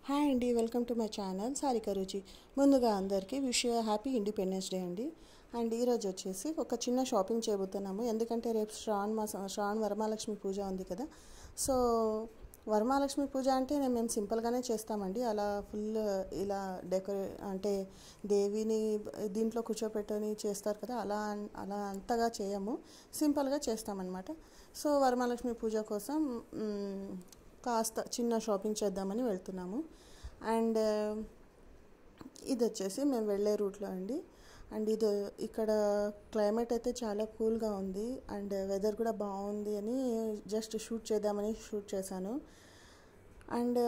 Hi అండి, welcome to my channel Sarika రుచి. ముందుగా అందరికీ wish you happy independence day అండి. అండ్ ఈరోజు వచ్చేసి ఒక చిన్న షాపింగ్ చేయబోతున్నాము. ఎందుకంటే రేపు శ్రావణ వరమహాలక్ష్మి పూజ ఉంది కదా. సో వరమహాలక్ష్మి పూజ అంటే మేము సింపుల్గానే చేస్తామండి. అలా ఫుల్ ఇలా అంటే దేవిని దీంట్లో కూర్చోపెట్టని చేస్తారు కదా, అలా అలా అంతగా చేయము, సింపుల్గా చేస్తామన్నమాట. సో వరమహాలక్ష్మి పూజ కోసం కాస్త చిన్న షాపింగ్ చేద్దామని వెళ్తున్నాము. అండ్ ఇది వచ్చేసి మేము వెళ్ళే రూట్లో అండి. అండ్ ఇది ఇక్కడ క్లైమేట్ అయితే చాలా కూల్గా ఉంది అండ్ వెదర్ కూడా బాగుంది అని జస్ట్ షూట్ చేద్దామని షూట్ చేశాను. అండ్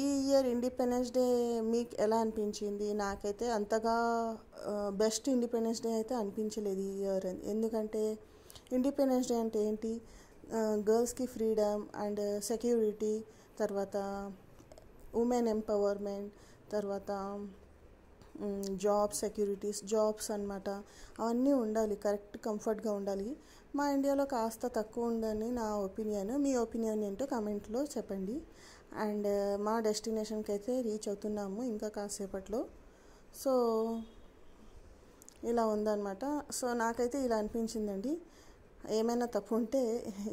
ఈ ఇయర్ ఇండిపెండెన్స్ డే మీకు ఎలా అనిపించింది? నాకైతే అంతగా బెస్ట్ ఇండిపెండెన్స్ డే అయితే అనిపించలేదు ఈ ఇయర్. ఎందుకంటే ఇండిపెండెన్స్ డే అంటే ఏంటి, గర్ల్స్కి ఫ్రీడమ్ అండ్ సెక్యూరిటీ, తర్వాత ఉమెన్ ఎంపవర్మెంట్, తర్వాత జాబ్ సెక్యూరిటీస్, జాబ్స్ అన్నమాట. అవన్నీ ఉండాలి, కరెక్ట్ కంఫర్ట్గా ఉండాలి. మా ఇండియాలో కాస్త తక్కువ ఉందని నా ఒపీనియన్. మీ ఒపీనియన్ ఏంటో కామెంట్లో చెప్పండి. అండ్ మా డెస్టినేషన్కి అయితే రీచ్ అవుతున్నాము ఇంకా కాసేపట్లో. సో ఇలా ఉందన్నమాట. సో నాకైతే ఇలా అనిపించిందండి. ఏమైనా తప్పు ఉంటే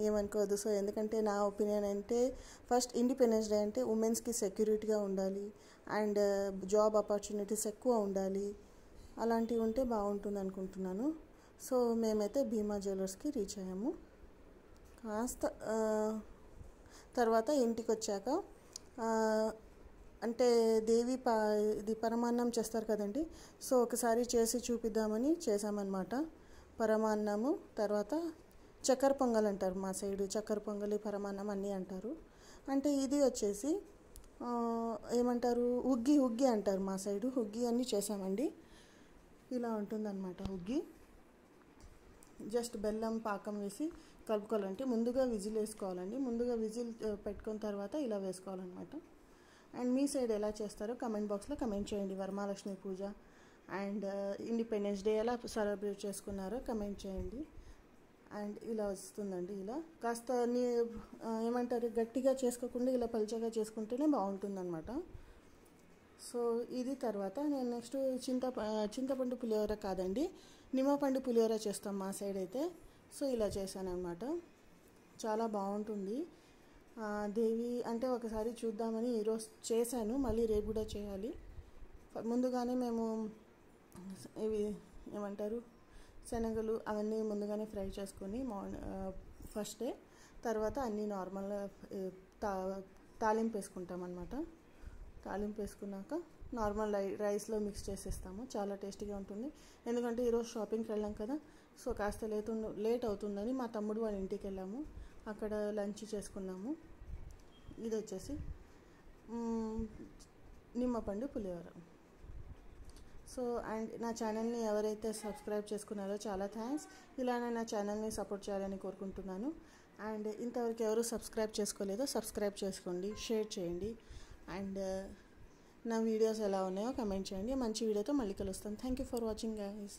ఏమనుకోవద్దు. సో ఎందుకంటే నా ఒపీనియన్ అంటే ఫస్ట్ ఇండిపెండెన్స్ డే అంటే ఉమెన్స్కి సెక్యూరిటీగా ఉండాలి అండ్ జాబ్ ఆపర్చునిటీస్ ఎక్కువ ఉండాలి. అలాంటివి ఉంటే బాగుంటుంది అనుకుంటున్నాను. సో మేమైతే భీమా జ్యువెలర్స్కి రీచ్ అయ్యాము. కాస్త తర్వాత ఇంటికి వచ్చాక అంటే దేవి ఇది పరమాన్నం చేస్తారు కదండి. సో ఒకసారి చేసి చూపిద్దామని చేసామన్నమాట. పరమాన్నము, తర్వాత చక్కెర పొంగల్ అంటారు మా సైడు. చక్కెర పొంగలి, పరమాన్నం అన్నీ అంటారు. అంటే ఇది వచ్చేసి ఏమంటారు, హుగ్గి అంటారు మా సైడు. హుగ్గి అన్నీ చేసామండి. ఇలా ఉంటుందన్నమాట హుగ్గి. జస్ట్ బెల్లం పాకం వేసి కలుపుకోవాలంటే ముందుగా విజిల్ వేసుకోవాలండి. ముందుగా విజిల్ పెట్టుకున్న తర్వాత ఇలా వేసుకోవాలన్నమాట. అండ్ మీ సైడ్ ఎలా చేస్తారో కమెంట్ బాక్స్లో కమెంట్ చేయండి. వరమహాలక్ష్మి పూజ అండ్ ఇండిపెండెన్స్ డే ఎలా సెలబ్రేట్ చేసుకున్నారో కమెంట్ చేయండి. అండ్ ఇలా వస్తుందండి. ఇలా కాస్త ఏమంటారు, గట్టిగా చేసుకోకుండా ఇలా పలుచగా చేసుకుంటేనే బాగుంటుందన్నమాట. సో ఇది తర్వాత నేను నెక్స్ట్ చింతపండు పులిహోర కాదండి, నిమ్మపండు పులిహోర చేస్తాం మా సైడ్ అయితే. సో ఇలా చేశానమాట. చాలా బాగుంటుంది. దేవి అంటే ఒకసారి చూద్దామని ఈరోజు చేశాను, మళ్ళీ రేపు కూడా చేయాలి. ముందుగానే మేము ఇవి ఏమంటారు, శనగలు అవన్నీ ముందుగానే ఫ్రై చేసుకొని ఫస్ట్ డే, తర్వాత అన్నీ నార్మల్గా తాలింపు వేసుకుంటాం అన్నమాట. తాలింపు వేసుకున్నాక నార్మల్ రైస్లో మిక్స్ చేసేస్తాము. చాలా టేస్టీగా ఉంటుంది. ఎందుకంటే ఈరోజు షాపింగ్కి వెళ్ళాం కదా, సో కాస్త లేట్ అవుతుందని మా తమ్ముడు వాళ్ళ ఇంటికి వెళ్ళాము. అక్కడ లంచ్ చేసుకున్నాము. ఇది వచ్చేసి నిమ్మపండు పులిహోర. సో అండ్ నా ఛానల్ని ఎవరైతే సబ్స్క్రైబ్ చేసుకున్నారో చాలా థ్యాంక్స్. ఇలానే నా ఛానల్ని సపోర్ట్ చేయాలని కోరుకుంటున్నాను. అండ్ ఇంతవరకు ఎవరు సబ్స్క్రైబ్ చేసుకోలేదో సబ్స్క్రైబ్ చేసుకోండి, షేర్ చేయండి. అండ్ నా వీడియోస్ ఎలా ఉన్నాయో కమెంట్ చేయండి. మంచి వీడియోతో మళ్ళీ కలుస్తాను. Thank you for watching guys.